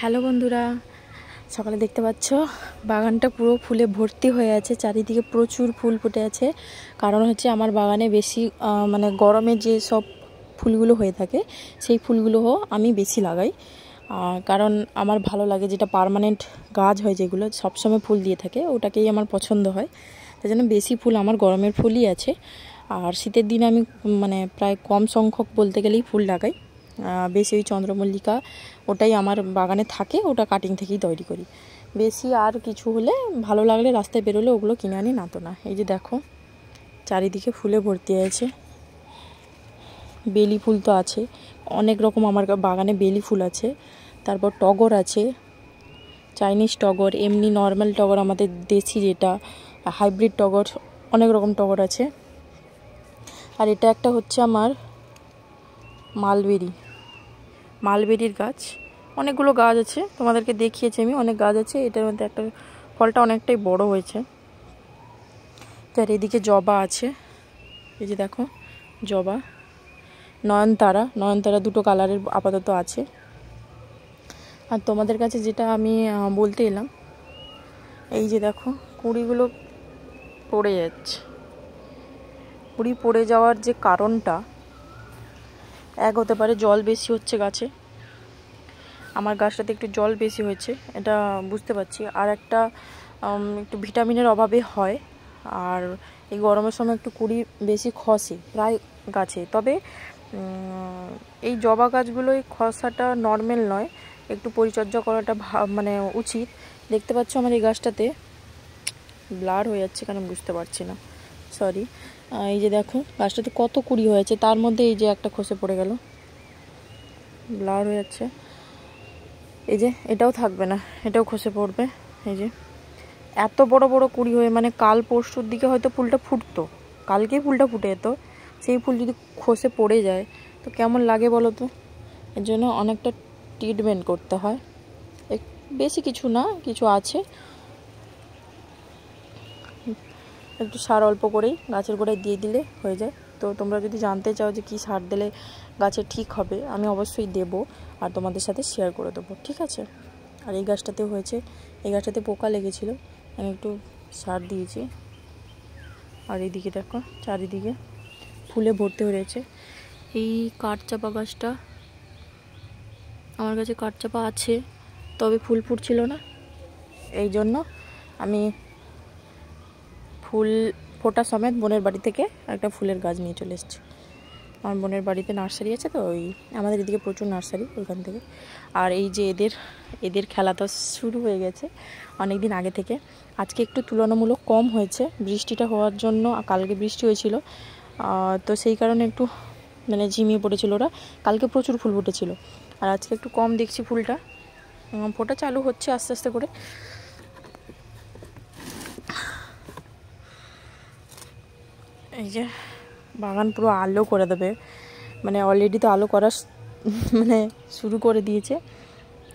Hello বন্ধুরা, সকালে দেখতে পাচ্ছ বাগানটা পুরো ফুলে ভর্তি হয়ে আছে। চারিদিকে প্রচুর ফুল ফুটে আছে। কারণ হচ্ছে আমার বাগানে বেশি মানে গরমে যে সব ফুলগুলো হয়ে থাকে সেই ফুলগুলো আমি বেশি লাগাই। কারণ আমার ভালো লাগে, যেটা পার্মানেন্ট গাছ হয় যেগুলো সবসময় ফুল দিয়ে থাকে, ওটাকেই আমার পছন্দ হয়। তাই জন্য বেশি ফুল আমার গরমের ফুলই আছে। আর শীতের দিনে আমি মানে প্রায় কম সংখ্যক বলতে গেলেই ফুল লাগাই। বেশি ওই চন্দ্রমল্লিকা ওটাই আমার বাগানে থাকে, ওটা কাটিং থেকেই তৈরি করি। বেশি আর কিছু হলে ভালো লাগলে রাস্তায় বেরোলে ওগুলো কিনে আনি, না তো না। এই যে দেখো চারিদিকে ফুলে ভর্তি আছে। বেলি ফুল তো আছে অনেক রকম, আমার বাগানে বেলি ফুল আছে। তারপর টগর আছে, চাইনিজ টগর, এমনি নর্মাল টগর, আমাদের দেশি যেটা হাইব্রিড টগর, অনেক রকম টগর আছে। আর এটা একটা হচ্ছে আমার মালবেরির গাছ। অনেকগুলো গাছ আছে, তোমাদেরকে দেখিয়েছি আমি, অনেক গাছ আছে। এটার মধ্যে একটা ফলটা অনেকটাই বড় হয়েছে। তার এদিকে জবা আছে, এই যে দেখো জবা, নয়নতারা দুটো কালারের আপাতত আছে। আর তোমাদের কাছে যেটা আমি বলতে এলাম, এই যে দেখো কুঁড়িগুলো পড়ে যাচ্ছে। কুঁড়ি পড়ে যাওয়ার যে কারণটা, এক হতে পারে জল বেশি হচ্ছে গাছে, আমার গাছটাতে একটু জল বেশি হয়েছে এটা বুঝতে পারছি। আর একটা একটু ভিটামিনের অভাবে হয়। আর এই গরমের সময় একটু কুঁড়ি বেশি খসে প্রায় গাছে। তবে এই জবা গাছগুলোই খসাটা নর্মাল নয়, একটু পরিচর্যা করাটা মানে উচিত। দেখতে পাচ্ছ আমার এই গাছটাতে ব্লার হয়ে যাচ্ছে কেন বুঝতে পারছি না, সরি। এই যে দেখো গাছটাতে কত কুঁড়ি হয়েছে, তার মধ্যে এই যে একটা খসে পড়ে গেল, ব্লার হয়ে যাচ্ছে। এই যে এটাও থাকবে না, এটাও খসে পড়বে। এই যে এত বড় বড় কুঁড়ি হয়ে, মানে কাল পরশুর দিকে হয়তো ফুলটা ফুটতো, কালকেই ফুলটা ফুটে যেত, সেই ফুল যদি খসে পড়ে যায় তো কেমন লাগে বলো তো। এর জন্য অনেকটা ট্রিটমেন্ট করতে হয়, বেশি কিছু না, কিছু আছে, একটু সার অল্প করেই গাছের গোড়ায় দিয়ে দিলে হয়ে যায়। তো তোমরা যদি জানতে চাও যে কী সার দিলে গাছে ঠিক হবে, আমি অবশ্যই দেব আর তোমাদের সাথে শেয়ার করে দেবো, ঠিক আছে। আর এই গাছটাতেও হয়েছে, এই গাছটাতে পোকা লেগেছিলো, আমি একটু সার দিয়েছি। আর এইদিকে দেখো চারিদিকে ফুলে ভর্তি হয়ে রয়েছে। এই কাঠচাপা গাছটা, আমার কাছে কাঠচাপা আছে, তবে ফুল ফুটছিল না, এই জন্য আমি ফুল ফোটা সমেত বোনের বাড়ি থেকে একটা ফুলের গাছ নিয়ে চলে এসেছি। আমার বোনের বাড়িতে নার্সারি আছে, তো ওই আমাদের এদিকে প্রচুর নার্সারি, ওইখান থেকে। আর এই যে এদের খেলা তো শুরু হয়ে গেছে অনেক দিন আগে থেকে। আজকে একটু তুলনামূলক কম হয়েছে বৃষ্টিটা হওয়ার জন্য, কালকে বৃষ্টি হয়েছিল তো সেই কারণে একটু মানে ঝিমিয়ে পড়েছিল ওরা। কালকে প্রচুর ফুল ফুটেছিল, আর আজকে একটু কম দেখছি ফুলটা, ফোটা চালু হচ্ছে আস্তে আস্তে করে। এই যে বাগান পুরো আলো করে দেবে, মানে অলরেডি তো আলো করা মানে শুরু করে দিয়েছে,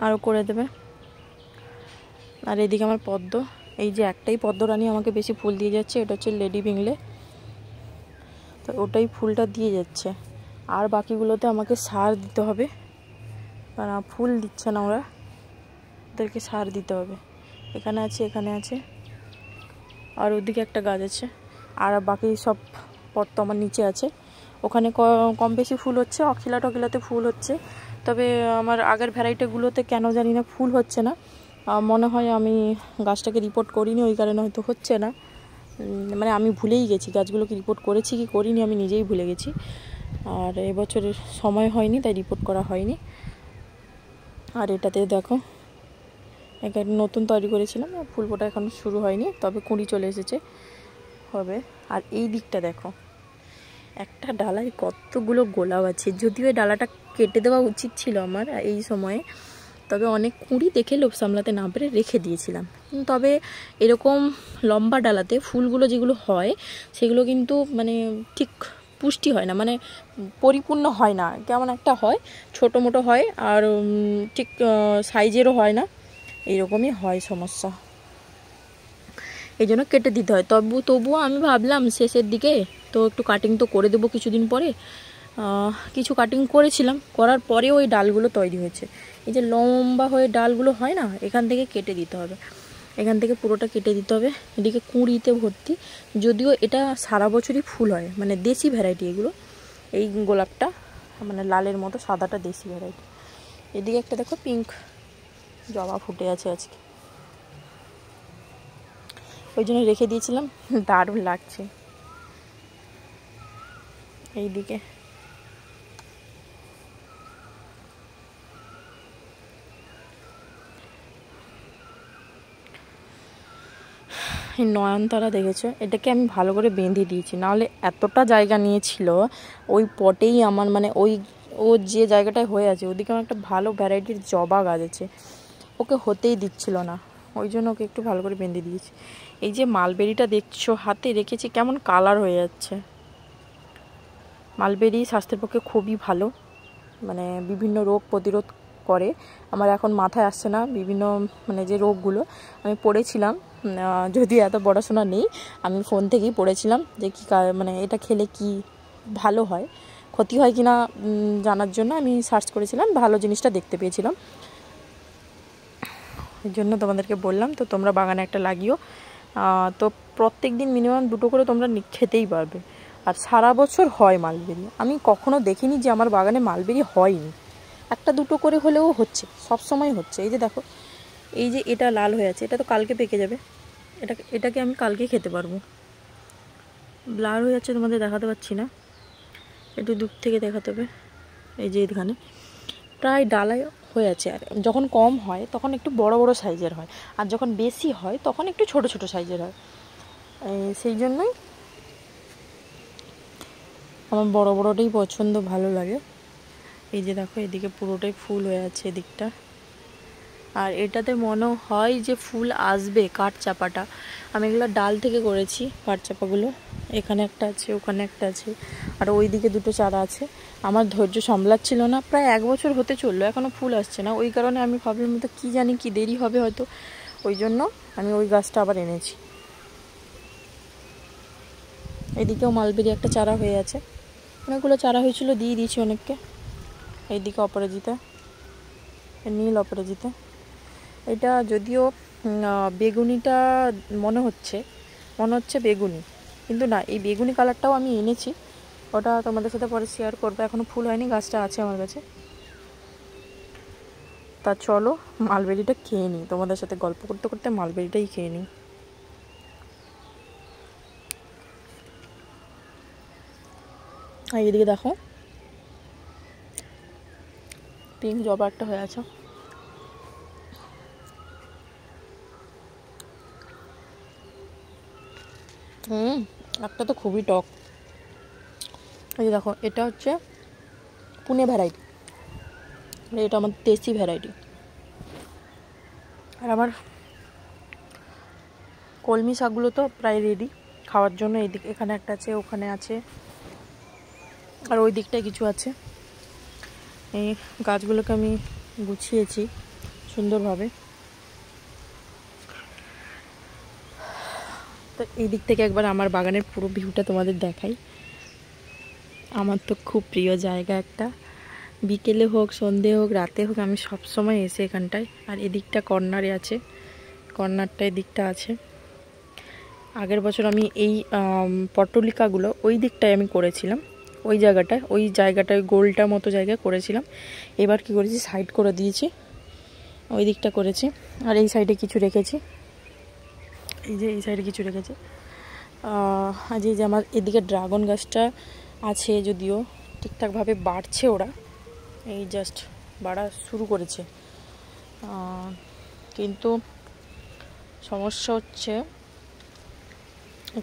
আরও করে দেবে। আর এদিকে আমার পদ্ম, এই যে একটাই পদ্মরানী আমাকে বেশি ফুল দিয়ে যাচ্ছে, এটা হচ্ছে লেডি বিংলে, তো ওটাই ফুলটা দিয়ে যাচ্ছে। আর বাকিগুলোতে আমাকে সার দিতে হবে, কারণ ফুল দিচ্ছে না ওরা, ওদেরকে সার দিতে হবে। এখানে আছে, এখানে আছে, আর ওদিকে একটা গাছ আছে। আর বাকি সব পদ্ম আমার নিচে আছে, ওখানে কম বেশি ফুল হচ্ছে, টকিলাতে ফুল হচ্ছে। তবে আমার আগের ভ্যারাইটিগুলোতে কেন জানি না ফুল হচ্ছে না, মনে হয় আমি গাছটাকে রিপোর্ট করিনি, ওই কারণে হয়তো হচ্ছে না। মানে আমি ভুলেই গেছি গাছগুলোকে রিপোর্ট করেছি কি করিনি, আমি নিজেই ভুলে গেছি। আর এবছরের সময় হয়নি, তাই রিপোর্ট করা হয়নি। আর এটাতে দেখো এখানে নতুন তৈরি করেছিলাম, ফুল ফোটা এখনও শুরু হয়নি, তবে কুঁড়ি চলে এসেছে, হবে। আর এই দিকটা দেখো, একটা ডালায় কতগুলো গোলাপ আছে, যদিও ডালাটা কেটে দেওয়া উচিত ছিল আমার এই সময়ে, তবে অনেক কুঁড়ি দেখে লোভ সামলাতে না পেরে রেখে দিয়েছিলাম। তবে এরকম লম্বা ডালাতে ফুলগুলো যেগুলো হয় সেগুলো কিন্তু মানে ঠিক পুষ্টি হয় না, মানে পরিপূর্ণ হয় না, কেমন একটা হয়, ছোটো মোটো হয়, আর ঠিক সাইজেরও হয় না, এইরকমই হয় সমস্যা। এই জন্য কেটে দিতে হয়। তবুও আমি ভাবলাম শেষের দিকে তো একটু কাটিং তো করে দেবো কিছুদিন পরে। কিছু কাটিং করেছিলাম, করার পরেও ওই ডালগুলো তৈরি হয়েছে। এই যে লম্বা হয়ে ডালগুলো হয় না, এখান থেকে কেটে দিতে হবে, এখান থেকে পুরোটা কেটে দিতে হবে। এদিকে কুঁড়িতে ভর্তি, যদিও এটা সারা বছরই ফুল হয়, মানে দেশি ভ্যারাইটি এগুলো। এই গোলাপটা মানে লালের মতো, সাদাটা দেশি ভ্যারাইটি। এদিকে একটা দেখো পিঙ্ক জবা ফুটে আছে আজকে, ওই জন্য রেখে দিয়েছিলাম, দারুণ লাগছে। এইদিকে এই নয়নতারা দেখেছো, এটাকে আমি ভালো করে বেঁধে দিয়েছি, নাহলে এতটা জায়গা নিয়েছিল ওই পটেই আমার, মানে ওই ও যে জায়গাটায় হয়ে আছে ওদিকে আমার একটা ভালো ভ্যারাইটির জবা গাছ আছে, ওকে হতেই দিচ্ছিল না, ওই জন্য ওকে একটু ভালো করে বেঁধে দিয়েছি। এই যে মালবেরিটা দেখছো হাতে রেখেছি, কেমন কালার হয়ে যাচ্ছে। মালবেরি স্বাস্থ্যের পক্ষে খুবই ভালো, মানে বিভিন্ন রোগ প্রতিরোধ করে। আমার এখন মাথায় আসছে না বিভিন্ন মানে যে রোগগুলো আমি পড়েছিলাম, যদিও এত পড়াশোনা নেই, আমি ফোন থেকেই পড়েছিলাম যে কী মানে এটা খেলে কি ভালো হয়, ক্ষতি হয় কি না জানার জন্য আমি সার্চ করেছিলাম, ভালো জিনিসটা দেখতে পেয়েছিলাম, এর জন্য তোমাদেরকে বললাম। তো তোমরা বাগানে একটা লাগিও, তো প্রত্যেক দিন মিনিমাম 2টো করে তোমরা খেতেই পারবে। আর সারা বছর হয় মালবেরি, আমি কখনো দেখিনি যে আমার বাগানে মালবেরি হয়নি, 1-2টো করে হলেও হচ্ছে, সব সময় হচ্ছে। এই যে দেখো, এই যে এটা লাল হয়ে আছে, এটা তো কালকে পেকে যাবে, এটাকে আমি কালকে খেতে পারবো। ব্লার হয়ে যাচ্ছে, তোমাদের দেখাতে পাচ্ছি না, একটু দূর থেকে দেখাতে হবে। এই যে এখানে প্রায় ডালায় হয়ে আছে, আর যখন কম হয় তখন একটু বড় বড় সাইজের হয়, আর যখন বেশি হয় তখন একটু ছোট ছোট সাইজের হয়। সেই জন্যই আমার বড় বড়টাই পছন্দ, ভালো লাগে। এই যে দেখো এদিকে পুরোটাই ফুল হয়ে আছে এদিকটা, আর এটাতে মনে হয় যে ফুল আসবে। কাঠচাপাটা আমি এগুলো ডাল থেকে করেছি, কাঠচাপাগুলো এখানে একটা আছে, ওখানে একটা আছে, আর ওই দিকে 2টো চারা আছে। আমার ধৈর্য সামলাচ্ছিল না, প্রায় 1 বছর হতে চললো, এখনও ফুল আসছে না। ওই কারণে আমি ভাবলাম তো কী জানি কি দেরি হবে হয়তো, ওই জন্য আমি ওই গাছটা আবার এনেছি। এদিকেও মালবেরি একটা চারা হয়ে আছে, অনেকগুলো চারা হয়েছিল, দিয়ে দিয়েছি অনেককে। এইদিকে অপরাজিতা, নীল অপরাজিতা, এটা যদিও বেগুনিটা মনে হচ্ছে বেগুনি, কিন্তু না, এই বেগুনি কালারটাও আমি এনেছি, ওটা তোমাদের সাথে পরে শেয়ার করবো, এখনও ফুল হয়নি, গাছটা আছে আমার কাছে। তা চলো মালবেরিটা খেয়ে নিই, তোমাদের সাথে গল্প করতে করতে মালবেরিটাই খেয়ে নিই। আর এদিকে দেখো পিঙ্ক জবা একটা হয়ে আছে, একটা তো খুবই টক। এই যে দেখো, এটা হচ্ছে পুনে ভ্যারাইটি, এটা আমার দেশি ভ্যারাইটি। আর আমার কলমি শাকগুলো তো প্রায় রেডি খাওয়ার জন্য। এইদিকে এখানে একটা আছে, ওখানে আছে, আর ওই দিকটায় কিছু আছে। এই গাছগুলোকে আমি গুছিয়েছি সুন্দরভাবে। তো এই দিক থেকে একবার আমার বাগানের পুরো ভিউটা তোমাদের দেখাই। আমার তো খুব প্রিয় জায়গা একটা, বিকেলে হোক, সন্ধে হোক, রাতে হোক, আমি সব সময় এসে এখানটায়। আর এদিকটা কর্নারে আছে, কর্নারটা এদিকটা আছে। আগের বছর আমি এই পটলিকাগুলো ওই দিকটায় আমি করেছিলাম, ওই জায়গাটায় গোলটা মতো জায়গায় করেছিলাম। এবার কি করেছি, সাইড করে দিয়েছি, ওই দিকটা করেছি। আর এই সাইডে কিছু রেখেছি, এই সাইডে কিছু রেখেছি। আজ এই যে আমার এদিকে ড্রাগন গাছটা আছে, যদিও ঠিকঠাকভাবে বাড়ছে, ওরা এই জাস্ট বাড়া শুরু করেছে, কিন্তু সমস্যা হচ্ছে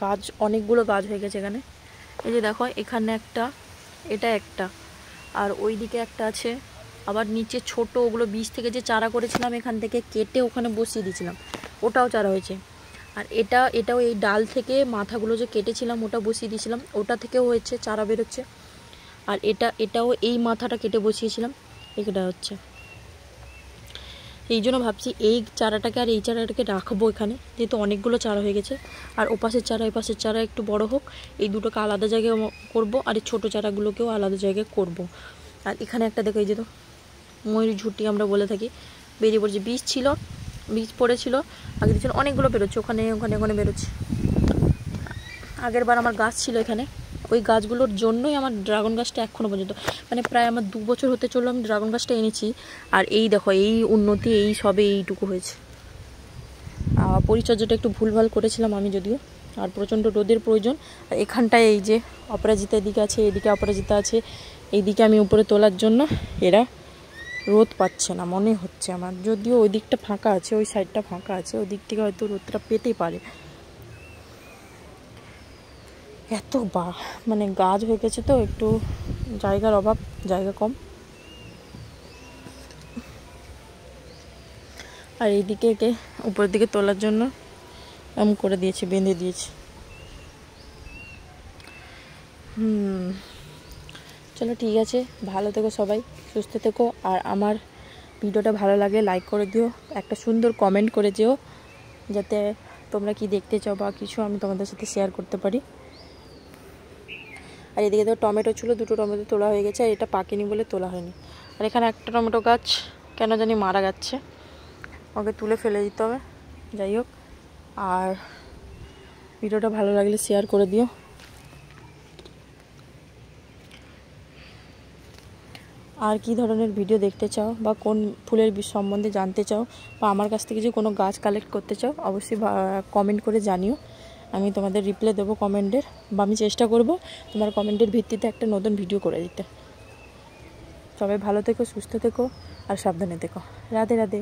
গাছ, অনেকগুলো গাছ হয়ে গেছে এখানে। এই যে দেখো, এখানে একটা, এটা একটা, আর ওই দিকে একটা আছে, আবার নিচে ছোট, ওগুলো বীজ থেকে যে চারা করেছিলাম এখান থেকে কেটে ওখানে বসিয়ে দিয়েছিলাম, ওটাও চারা হয়েছে। আর এটাও এই ডাল থেকে মাথাগুলো যে কেটেছিলাম ওটা বসিয়ে দিয়েছিলাম, ওটা থেকেও হয়েছে, চারা বেরোচ্ছে। আর এটাও এই মাথাটা কেটে বসিয়েছিলাম, এটা হচ্ছে। এই জন্য ভাবছি এই চারাটাকে আর এই চারাটাকে রাখবো এখানে, যেহেতু অনেকগুলো চারা হয়ে গেছে। আর ওপাশের চারা এপাশের চারা একটু বড় হোক, এই দুটোকে আলাদা জায়গায় করব, আর এই ছোটো চারাগুলোকেও আলাদা জায়গায় করব। আর এখানে একটা দেখো, এই যে তো ময়ূরী ঝুঁটি আমরা বলে থাকি, বেরিয়ে পড়েছে। বীজ পড়েছিল আগের দিন, অনেকগুলো বেরোচ্ছে, ওখানে ওখানে ওখানে বেরোচ্ছে। আগের বার আমার গাছ ছিল এখানে, ওই গাছগুলোর জন্যই আমার ড্রাগন গাছটা এখনও পর্যন্ত, মানে প্রায় আমার 2 বছর হতে চললো আমি ড্রাগন গাছটা এনেছি, আর এই দেখো এই উন্নতি, এই সবে এইটুকু হয়েছে। পরিচর্যাটা একটু ভুলভাল করেছিলাম আমি যদিও, আর প্রচণ্ড রোদের প্রয়োজন। আর এখানটায় এই যে অপরাজিতা এদিকে আছে, এদিকে অপরাজিতা আছে, এইদিকে আমি উপরে তোলার জন্য, এরা রোদ পাচ্ছে না মনে হচ্ছে আমার, যদিও ওই দিকটা ফাঁকা আছে, ওই সাইডটা ফাঁকা আছে, ওই দিক থেকে হয়তো রোদটা পেতেই পারে। এত মানে গাছ হয়ে গেছে তো, একটু জায়গার অভাব, জায়গা কম। আর এইদিকে একে উপরের দিকে তোলার জন্য এমন করে দিয়েছি, বেঁধে দিয়েছি। চলো ঠিক আছে, ভালো থেকো সবাই, সুস্থ থেকো। আর আমার ভিডিওটা ভালো লাগলে লাইক করে দিও, একটা সুন্দর কমেন্ট করে যেও, যাতে তোমরা কি দেখতে চাও বা কিছু আমি তোমাদের সাথে শেয়ার করতে পারি। আর এদিকে তো টমেটো ছিল, 2টো টমেটো তোলা হয়ে গেছে, আর এটা পাকেনি বলে তোলা হয়নি। আর এখানে একটা টমেটো গাছ কেন জানি মারা যাচ্ছে, ওকে তুলে ফেলে দিতে হবে। যাই হোক, আর ভিডিওটা ভালো লাগলে শেয়ার করে দিও। আর কি ধরনের ভিডিও দেখতে চাও, বা কোন ফুলের সম্বন্ধে জানতে চাও, বা আমার কাছ থেকে যে কোনো গাছ কালেক্ট করতে চাও, অবশ্যই কমেন্ট করে জানিও, আমি তোমাদের রিপ্লাই দেবো কমেন্টের, বা আমি চেষ্টা করব তোমার কমেন্টের ভিত্তিতে একটা নতুন ভিডিও করে দিতে। সবাই ভালো থেকো, সুস্থ থেকো, আর সাবধানে থেকো। রাধে রাধে।